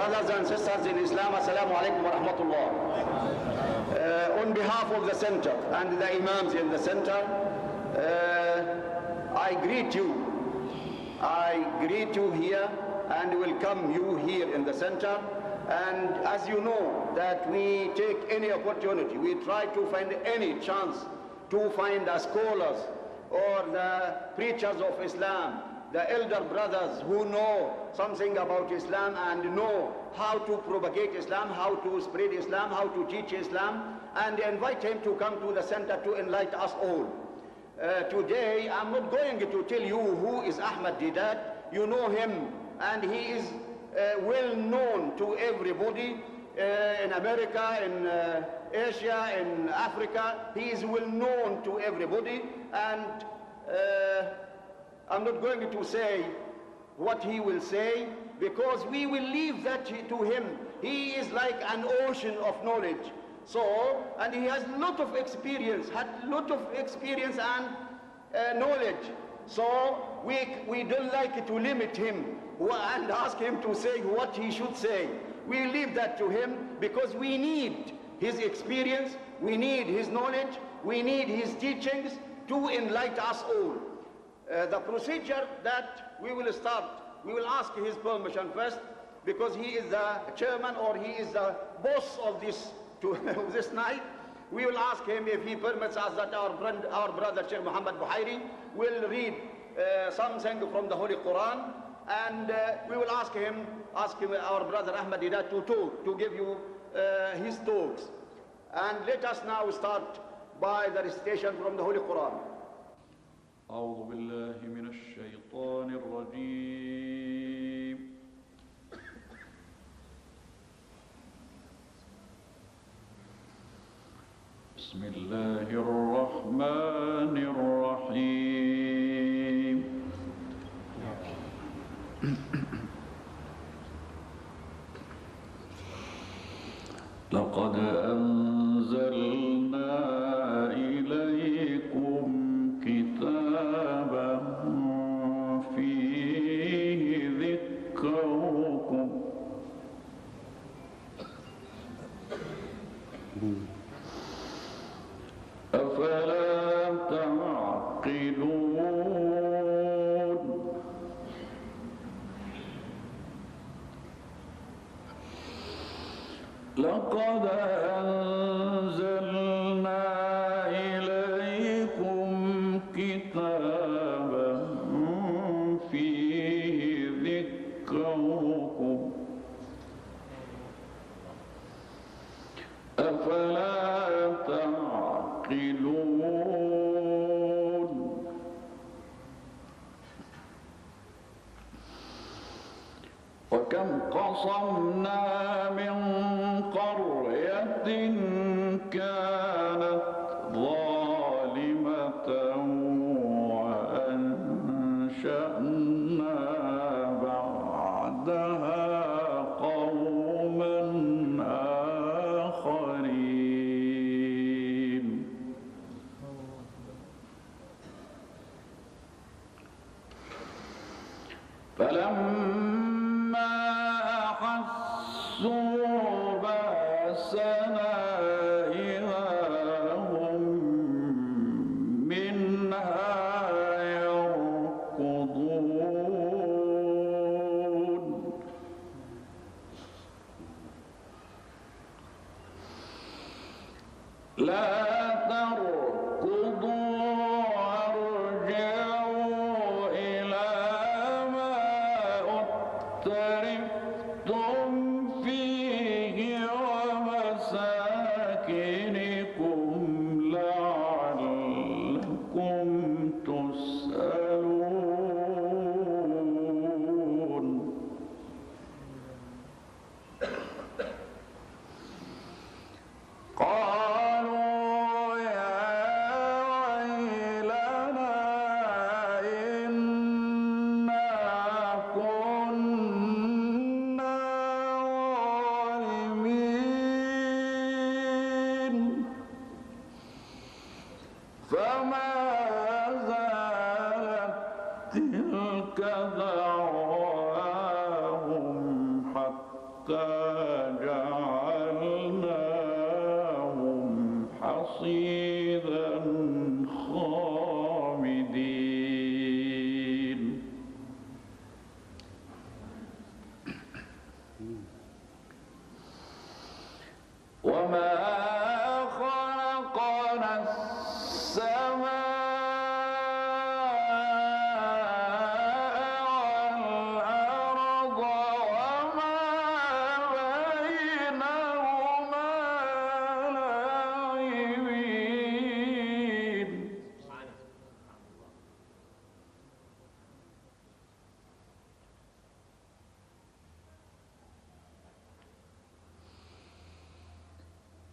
Brothers and sisters in Islam, Assalamu alaikum wa rahmatullah. On behalf of the center and the imams in the center, I greet you. I greet you here and welcome you here in the center. And as you know that we take any opportunity, we try to find any chance to find the scholars or the preachers of Islam, the elder brothers who know something about Islam and know how to propagate Islam, how to spread Islam, how to teach Islam, and invite him to come to the center to enlighten us all. Today, I'm not going to tell you who is Ahmed Deedat. You know him, and he is well known to everybody in America, in Asia, in Africa. He is well known to everybody, and I'm not going to say what he will say, because we will leave that to him. He is like an ocean of knowledge. So, and he has a lot of experience, and knowledge. So we don't like to limit him and ask him to say what he should say. We leave that to him, because we need his experience, we need his knowledge, we need his teachings to enlighten us all. The procedure that we will start, we will ask his permission first, because he is the chairman, or he is the boss of this this night. We will ask him if he permits us that our brother Sheikh Muhammad Buhairi will read something from the Holy Quran, and we will ask him, our brother Ahmed Deedat to talk, to give you his talks. And let us now start by the recitation from the Holy Quran. أعوذ بالله من الشيطان الرجيم. بسم الله الرحمن الرحيم. لقد أنزلنا إليكم كتابا فيه ذكركم أفلا تعقلون لقد أنزلنا إليكم كتابا فيه ذكركم أفلا تعقلون وكم قصمنا من قرية كانت ظالمة وأنشأنا بعدها قوما آخرين فلما أحسوا بأسنا إذا هم منها يركضون لا تركضوا وارجعوا إلى ما أترفتم فيه ومساكنكم لعلكم تسألون قالوا يا ويلنا إنا كنا ظالمين فما زالت تلك دعواهم حتى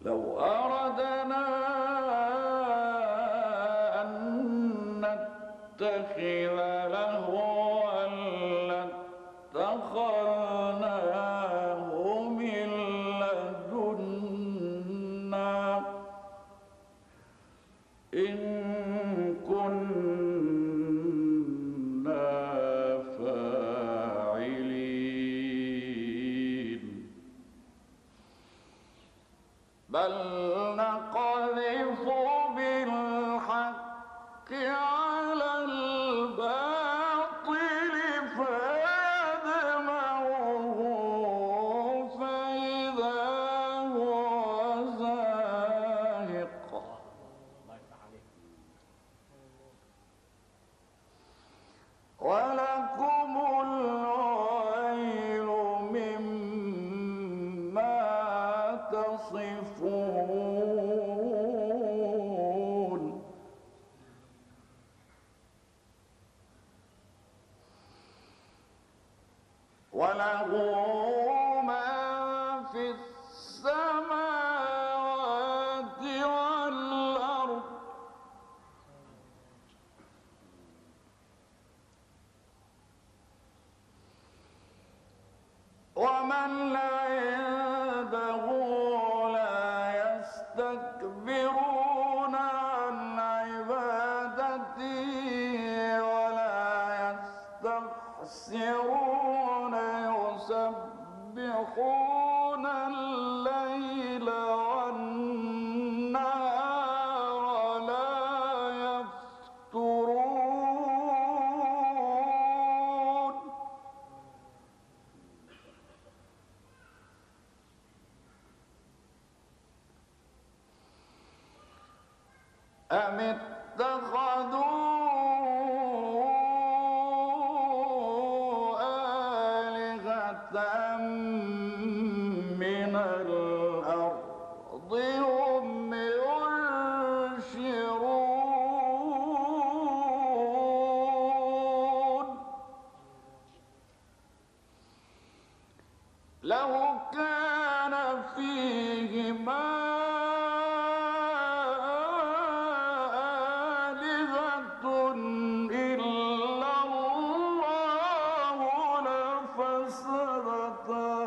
لو أردنا أن نتخذ لهوا لاتخذناه من لدنا إن كنا فاعلين بل نقذف بالحق على الباطل فيدمغه فإذا هو زاهق ولكم الويل مما تصفون وله ما في السماوات والأرض ومن عنده لا يستكبرون عن عبادته ولا يستحسرون يسبحون الليل والنهار لا يفترون أم اتخذوا آلهة من الأرض هم ينشرون لو كان فيهما آلهة إلا الله لفسدتا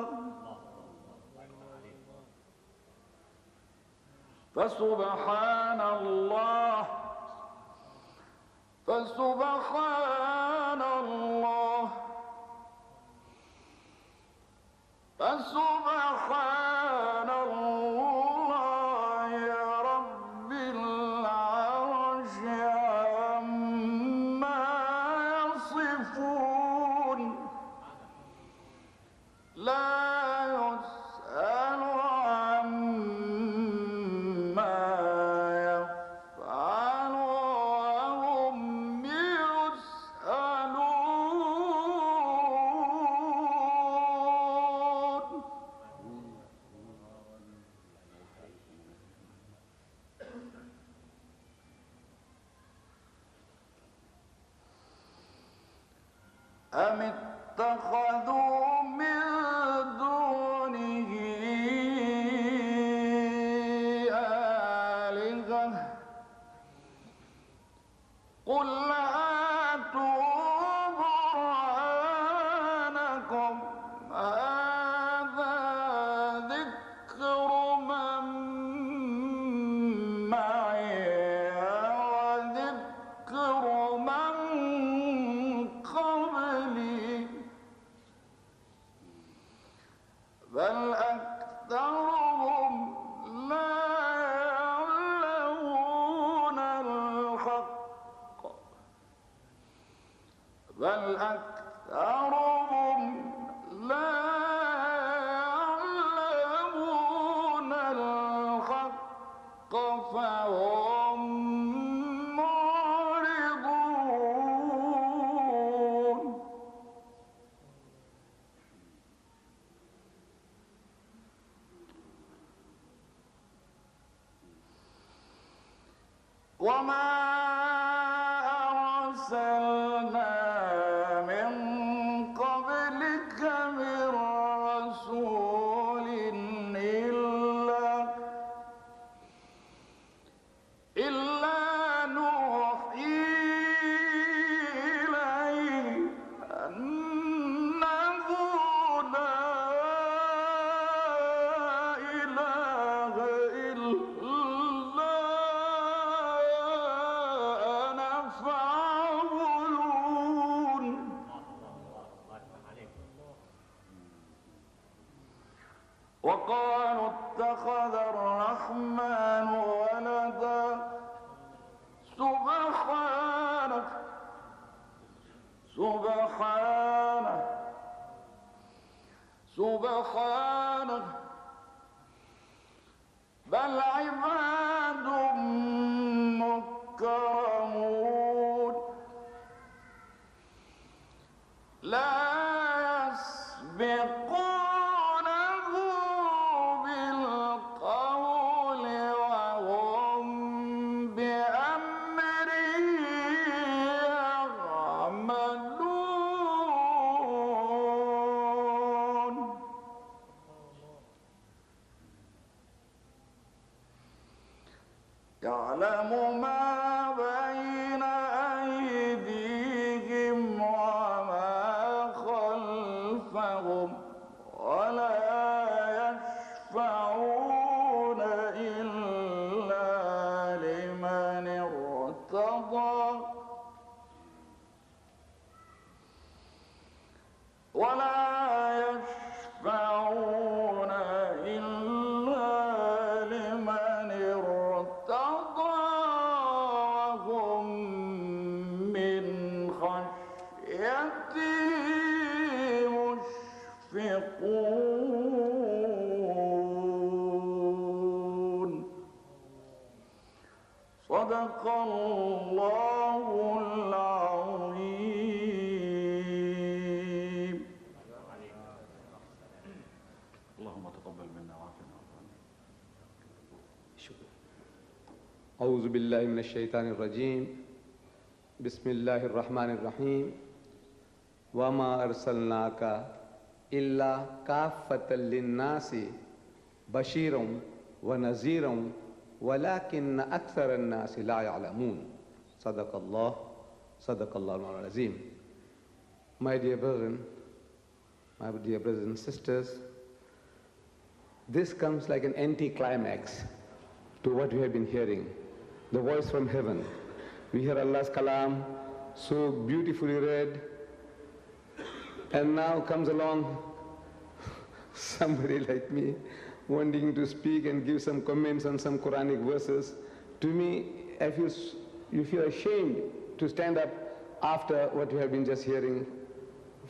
فسبحان الله فسبحان الله فسبحان الله رب العرش عما يصفون لا يسأل عما يفعل وهم يسألون أم اتخذوا من دونه آلهة قل هاتوا برهانكم هذا ذكر من معي وذكر من قبلي بل أكثرهم لا يعلمون الحق بل أكثرهم لا يعلمون الحق فهم معرضون وما أرسلنا من قبلك من رسول إلا اتخذ الرحمن ولدا سبحانه سبحانه سبحانه بل عباد مكرمون لا يسبقونه بالقول وهم بأمره يعملون يعلم ما بين أيديهم وما خلفهم ولا يشفعون إلا لمن ارتضى ولا يشفعون إلا لمن ارتضى وهم من خشيته مشفقون صدق الله العظيم. اللهم تقبل منا وعافنا أعوذ بالله من الشيطان الرجيم بسم الله الرحمن الرحيم وما أرسلناك إلا كافة للناس بشيرا ونذيرا ولكن أكثر الناس لا يعلمون صدق الله العظيم. My dear brethren, my dear brothers and sisters, this comes like an anti-climax to what we have been hearing, the voice from heaven. We hear Allah's kalam so beautifully read, and now comes along somebody like me wanting to speak and give some comments on some Quranic verses. To me, you feel ashamed to stand up after what you have been just hearing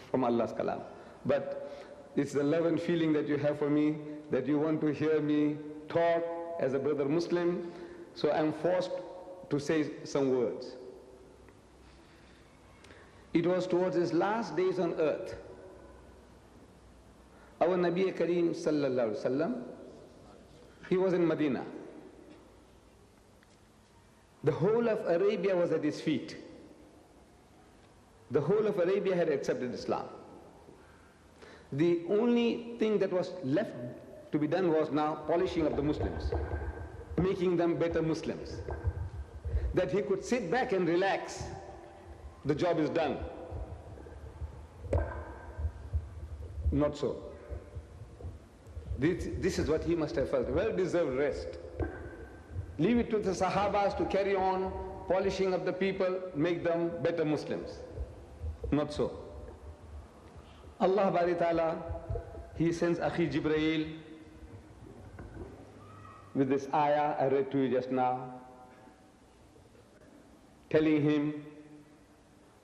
from Allah's kalam. But it's the love and feeling that you have for me, that you want to hear me talk as a brother Muslim, so I'm forced to say some words. It was towards his last days on earth. Our Nabi Kareem sallallahu alaihi wasallam, he was in Medina. The whole of Arabia was at his feet. The whole of Arabia had accepted Islam. The only thing that was left to be done was now polishing of the Muslims, making them better Muslims. That he could sit back and relax. The job is done. Not so. This is what he must have felt, well-deserved rest. Leave it to the Sahabas to carry on polishing of the people, make them better Muslims. Not so. Allah Bari Ta'ala, He sends Akhi Jibreel with this ayah I read to you just now, telling him,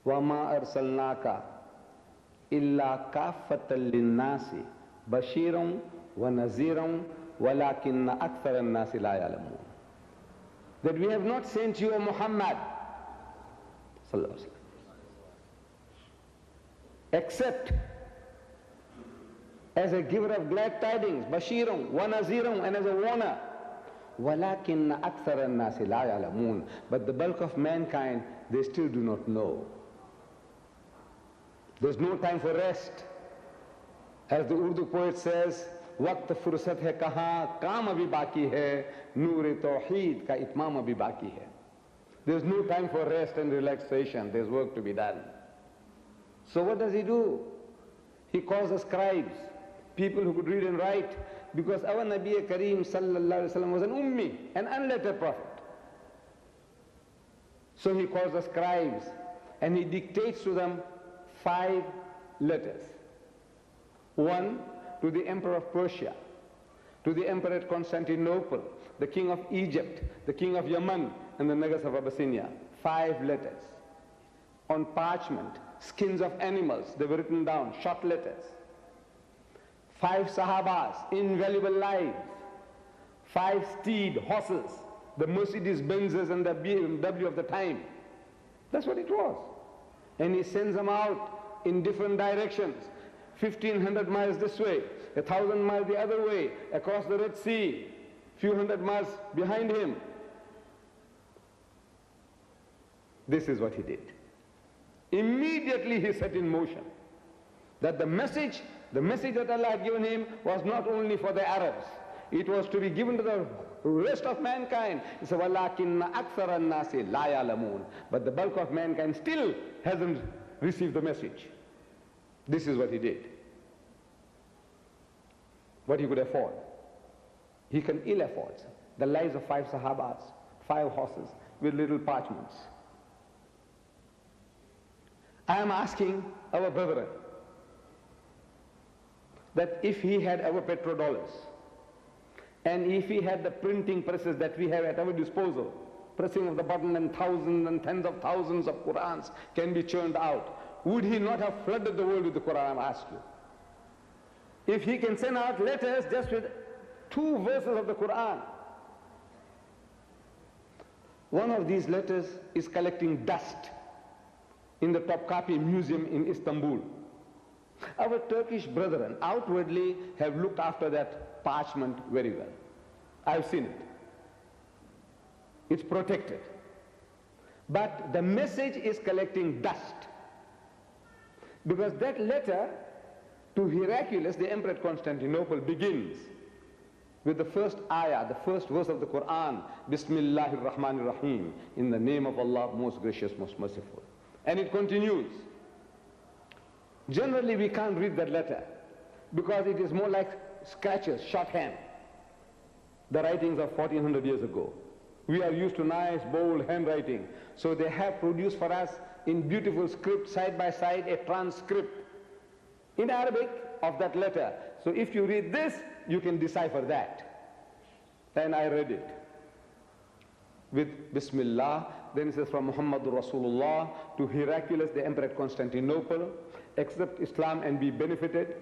وَمَا أَرْسَلْنَاكَ إِلَّا كَافَّةً لِلنَّاسِ بَشِيرًا وَنَذِيرًا وَلَكِنَّ أَكْثَرَ النَّاسِ لَا يَعْلَمُونَ. That we have not sent you, O Muhammad, except as a giver of glad tidings, Bashiran, wa Naziran, and as a warner. وَلَكِنَّ أَكْثَرَ النَّاسِ لَا يَعْلَمُونَ. But the bulk of mankind, they still do not know. There's no time for rest. As the Urdu poet says, وقت فرصت ہے کہاں کام ابھی باقی ہے نور توحید کا اتمام ابھی باقی ہے. There's no time for rest and relaxation. There's work to be done. So what does he do? He calls the scribes, people who could read and write, because our Nabi Kareem sallallahu alaihi wasallam was an ummi, an unlettered prophet. So he calls the scribes and he dictates to them 5 letters. One to the emperor of Persia, to the Emperor at Constantinople, the King of Egypt, the King of Yemen, and the Nagas of Abyssinia. 5 letters. On parchment, skins of animals, they were written down, short letters. 5 Sahabas, invaluable lives. 5 steed, horses, the Mercedes Benzes and the BMW of the time. That's what it was. And he sends them out in different directions. 1,500 miles this way, 1,000 miles the other way, across the Red Sea, few hundred miles behind him. This is what he did. Immediately he set in motion that the message that Allah had given him was not only for the Arabs, it was to be given to the rest of mankind. He said, وَلَكِنَّ أَكْثَرَ النَّاسِ لَا يَعْلَمُونَ. But the bulk of mankind still hasn't received the message. This is what he did. What he could afford. He can ill afford the lives of 5 Sahabas, 5 horses with little parchments. I am asking our brethren that if he had our petrodollars, and if he had the printing presses that we have at our disposal, pressing of the button and thousands and tens of thousands of Qur'ans can be churned out, would he not have flooded the world with the Qur'an, I ask you? If he can send out letters just with 2 verses of the Qur'an. One of these letters is collecting dust in the Topkapi Museum in Istanbul. Our Turkish brethren outwardly have looked after that parchment very well. I've seen it. It's protected. But the message is collecting dust. Because that letter to Heraclius, the emperor at Constantinople, begins with the first ayah, the first verse of the Quran, Bismillahir Rahmanir Rahim, in the name of Allah, most gracious, most merciful. And it continues. Generally, we can't read that letter because it is more like scratches, shorthand. The writings of 1400 years ago. We are used to nice, bold handwriting. So they have produced for us in beautiful script, side by side, a transcript in Arabic of that letter. So if you read this, you can decipher that. And I read it with Bismillah. Then it says, from Muhammadur Rasulullah to Heraclius, the emperor at Constantinople, accept Islam and be benefited.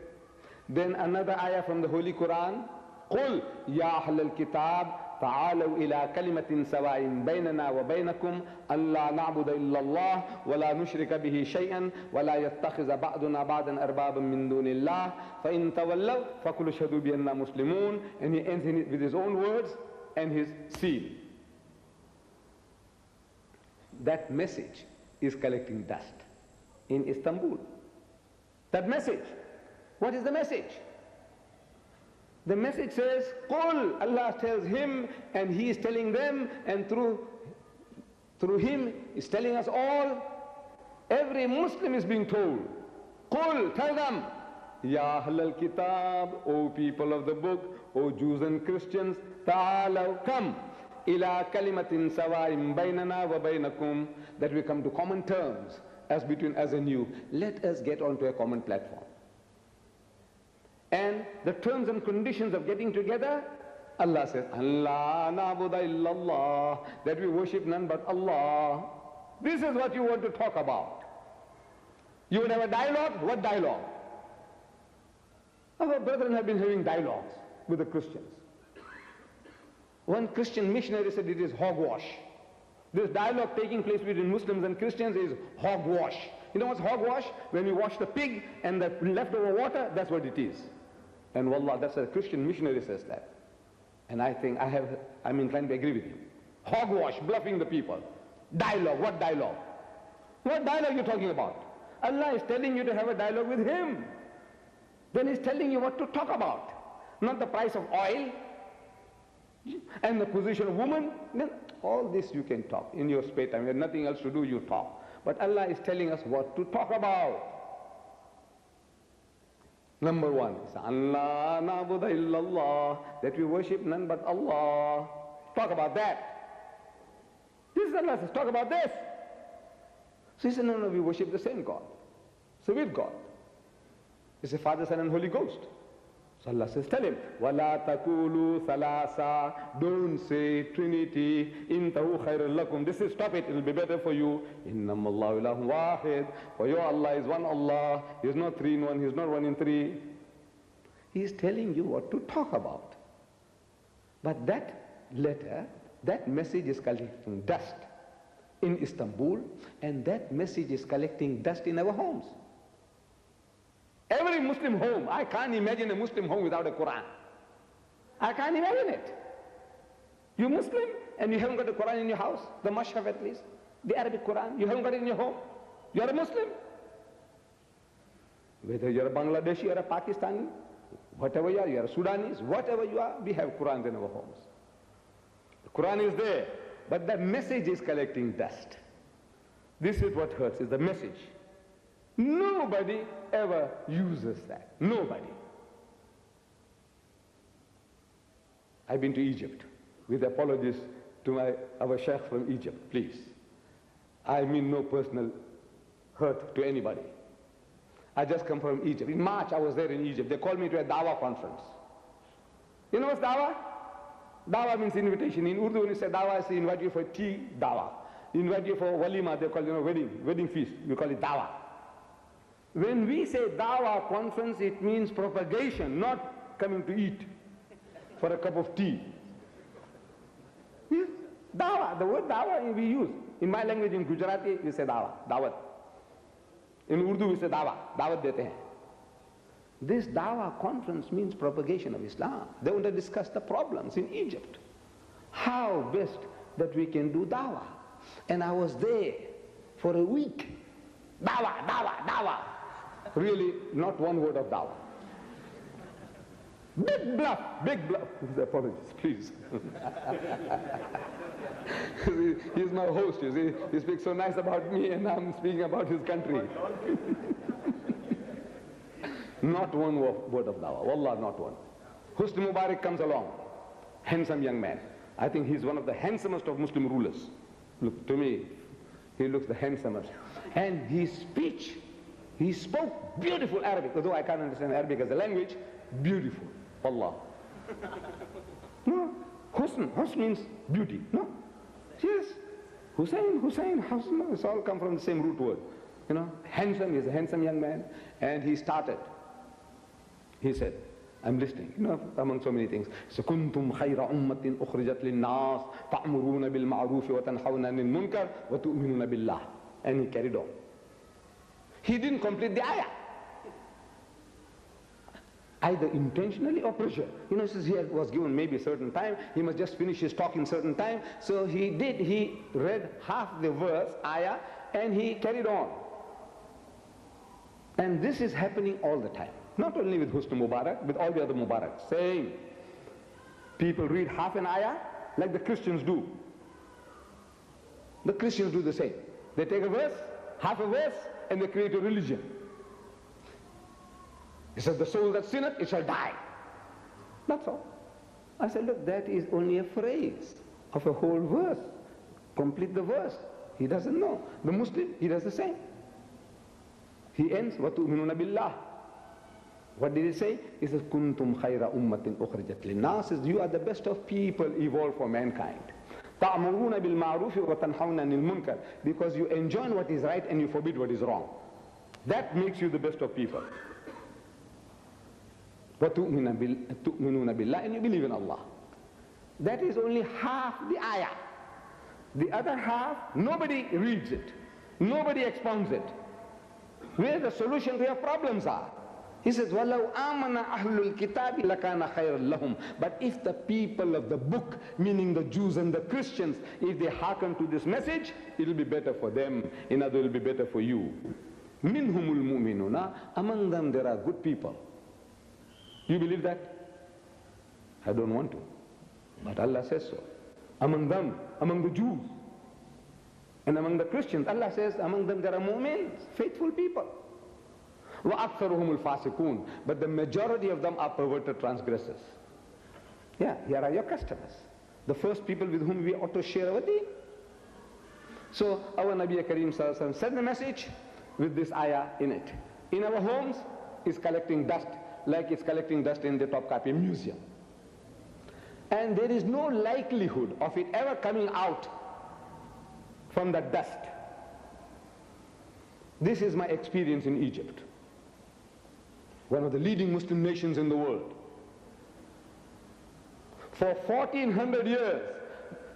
Then another ayah from the Holy Quran, قُلْ يَا أَهْلَ الْكِتَابِ تَعَالَوْا إِلَىٰ كَلِمَةٍ سَوَاءٍ بَيْنَنَا وَبَيْنَكُمْ أَنْ لَا نَعْبُدَ إِلَّا اللَّهَ وَلَا نُشْرِكَ بِهِ شَيْئًا وَلَا يَتَّخِذَ بَعْضُنَا بَعْضًا أَرْبَابًا مِّن دُونِ اللَّهِ فَإِن تَوَلَّوْا فَقُلُوا اشْهَدُوا بِأَنَّا مُسْلِمُونَ. And he ends with his own words and his seal. That message is collecting dust in Istanbul. That message. What is the message? The message says, Qul, Allah tells him, and he is telling them, and through him is telling us all. Every Muslim is being told, Qul, tell them, Ya Ahlal Kitab, O people of the book, O Jews and Christians, Ta'alaw, come, ila kalimatin sawa'im baynana wa baynakum, that we come to common terms as between us and you. Let us get onto a common platform. And the terms and conditions of getting together, Allah says, Allah na'budu illallah, that we worship none but Allah. This is what you want to talk about. You would have a dialogue? What dialogue? Our brethren have been having dialogues with the Christians. One Christian missionary said it is hogwash. This dialogue taking place between Muslims and Christians is hogwash. You know what's hogwash? When you wash the pig and the leftover water, that's what it is. And wallah, that's a Christian missionary says that. And I think I'm inclined to agree with him. Hogwash, bluffing the people. Dialogue, what dialogue? What dialogue are you talking about? Allah is telling you to have a dialogue with him. Then he's telling you what to talk about. Not the price of oil and the position of woman. All this you can talk in your spare time. You have nothing else to do, you talk. But Allah is telling us what to talk about. Number one is Allah na'budu illallah, that we worship none but Allah. Talk about that. This is Allah says, talk about this. So he said, no, we worship the same God. So with God. It's the Father, Son and Holy Ghost. So Allah says, tell him, وَلَا تَقُولُوا ثَلَاثًا, don't say Trinity, إِنْتَهُ خَيْرٌ لَكُمْ. This is, stop it, it will be better for you. إِنَّمَّ اللَّهُ إِلَهٌ وَاحِدٌ, for your Allah is one Allah, He is not three in one, He is not one in three. He is telling you what to talk about. But that letter, that message is collecting dust in Istanbul, and that message is collecting dust in our homes. Every Muslim home, I can't imagine a Muslim home without a Quran. I can't imagine it. You're Muslim and you haven't got a Quran in your house, the Mashhaf at least, the Arabic Quran, you haven't got it in your home. You're a Muslim. Whether you're a Bangladeshi or a Pakistani, whatever you are, you're a Sudanese, whatever you are, we have Qurans in our homes. The Quran is there, but the message is collecting dust. This is what hurts, is the message. Nobody ever uses that. Nobody. I've been to Egypt, with apologies to our Sheikh from Egypt, please. I mean no personal hurt to anybody. I just come from Egypt. In March, I was there in Egypt. They called me to a Dawah conference. You know what's Dawah? Dawah means invitation. In Urdu, when you say Dawah, they invite you for tea, Dawah. Invite you for walima, they call it, wedding feast. We call it Dawah. When we say Dawah conference, it means propagation, not coming to eat for a cup of tea. Yes, Dawah, the word Dawah we use. In my language, in Gujarati, we say Dawah, Dawat. In Urdu, we say Dawah, Dawat dete hain. This Dawah conference means propagation of Islam. They want to discuss the problems in Egypt. How best that we can do Dawah. And I was there for a week. Dawah, Dawah, Dawah. Really, not one word of Dawah. Big bluff, big bluff. Apologies, please. He's my host, you see. He speaks so nice about me and I'm speaking about his country. Not one word of Dawah. Wallah, not one. Husni Mubarak comes along. Handsome young man. I think he's one of the handsomest of Muslim rulers. Look, to me, he looks the handsomest. And his speech, he spoke beautiful Arabic, although I can't understand Arabic as a language, beautiful. Allah. No, Husn. Husn means beauty. No. Yes. Hussein, Husn, it's all come from the same root word. You know, handsome, he's a handsome young man. And he started. He said, I'm listening, you know, among so many things. So, كُنْتُمْ خَيْرَ أُمَّةٍ أُخْرِجَتْ لِلنَّاسِ تَأْمُرُونَ بِالْمَعْرُوفِ وَتَنْحَوْنَ عَنِ الْمُنْكَرِ وَتُؤْمِنُونَ بِاللَّهِ. And he carried on. He didn't complete the ayah. Either intentionally or pressure. You know, since he was given maybe a certain time, he must just finish his talk in certain time. So he read half the verse, ayah, and he carried on. And this is happening all the time. Not only with Husni Mubarak, with all the other Mubaraks. Same. People read half an ayah like the Christians do. The Christians do the same. They take a verse, half a verse, and they create a religion. It says, the soul that sinneth, it shall die. That's all. I said, look, that is only a phrase of a whole verse. Complete the verse. He doesn't know. The Muslim, he does the same. He ends, وَتُؤْمِنُونَ بِاللَّهِ. What did he say? He says, كُنْتُمْ خَيْرَ أُمَّةٍ أُخْرِجَتْ لِلنَّاسِ. You are the best of people evolved for mankind. تَأْمُرُونَ بِالْمَعْرُوفِ وَتَنْحَوْنَ عَنِ الْمُنْكَرِ. Because you enjoin what is right and you forbid what is wrong. That makes you the best of people. وَتُؤْمِنُونَ بِاللَّهِ. And you believe in Allah. That is only half the ayah. The other half, nobody reads it. Nobody expounds it. Where the solution to your problems are. He says, وَلَوْ آمَنَ أَهْلُ الْكِتَابِ لَكَانَ خَيْرًا لَهُمْ. But if the people of the book, meaning the Jews and the Christians, if they hearken to this message, it will be better for them. In other, it will be better for you. مِنْهُمُ الْمُؤْمِنُونَ. Among them there are good people. You believe that? I don't want to. But Allah says so. Among them, among the Jews, and among the Christians, Allah says, among them there are mu'mins, faithful people. وَأَكْثَرُهُمُ الْفَاسِقُونَ. But the majority of them are perverted transgressors. Yeah, here are your customers. The first people with whom we ought to share our deen. So our Nabi Kareem Sallallahu Alaihi Wasallam said the message with this ayah in it. In our homes is collecting dust. like it's collecting dust in the Topkapi Museum. And there is no likelihood of it ever coming out from the dust. This is my experience in Egypt, one of the leading Muslim nations in the world. For 1400 years,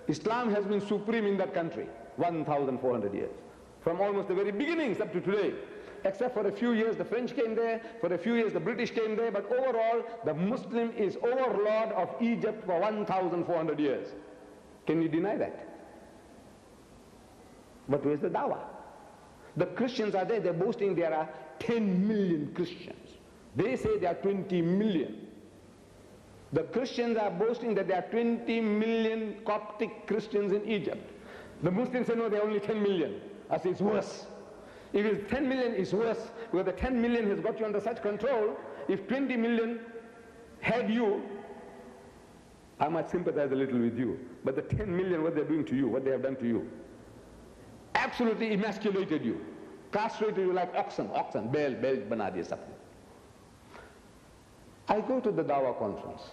Islam has been supreme in that country, 1400 years, from almost the very beginnings up to today. Except for a few years the French came there, for a few years the British came there, but overall the Muslim is overlord of Egypt for 1400 years. Can you deny that? But where's the dawah? The Christians are there, they're boasting there are 10 million Christians. They say there are 20 million. The Christians are boasting that there are 20 million Coptic Christians in Egypt. The Muslims say no, there are only 10 million. I say it's worse. If it's 10 million, it's worse, because the 10 million has got you under such control. If 20 million had you, I might sympathize a little with you. But the 10 million, what they're doing to you, what they have done to you, absolutely emasculated you, castrated you like oxen, bel bana diye sabko. I go to the Dawah conference.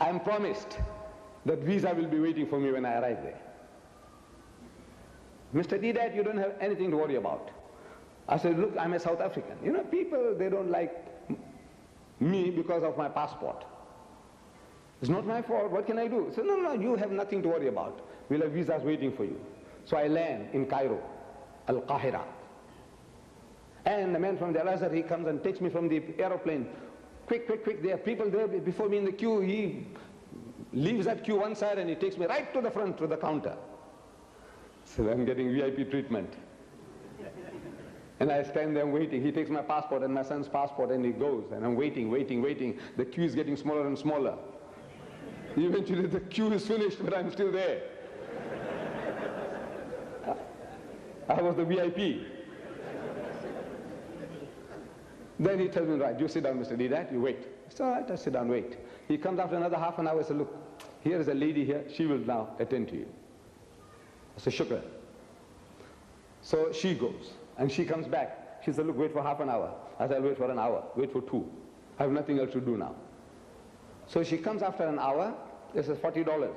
I am promised that visa will be waiting for me when I arrive there. Mr. Deedat, you don't have anything to worry about. I said, look, I'm a South African. You know, people, they don't like me because of my passport. It's not my fault. What can I do? I said, no, you have nothing to worry about. We'll have visas waiting for you. So I land in Cairo, Al-Qahira. And the man from the Al-Azhar, he comes and takes me from the aeroplane. Quick, there are people there before me in the queue. He leaves that queue one side and he takes me right to the front, to the counter. So I'm getting VIP treatment. And I stand there waiting. He takes my passport and my son's passport and he goes. And I'm waiting. The queue is getting smaller and smaller. Eventually the queue is finished, but I'm still there. I was the VIP. Then he tells me, right, you sit down, Mr. Deedat, you wait. I said, all right, I sit down, wait. He comes after another half an hour and says, look, here is a lady here. She will now attend to you. I said, shukran. So she goes, and she comes back. She said, look, wait for half an hour. I said, I'll wait for an hour, wait for 2. I have nothing else to do now. So she comes after an hour, this is $40.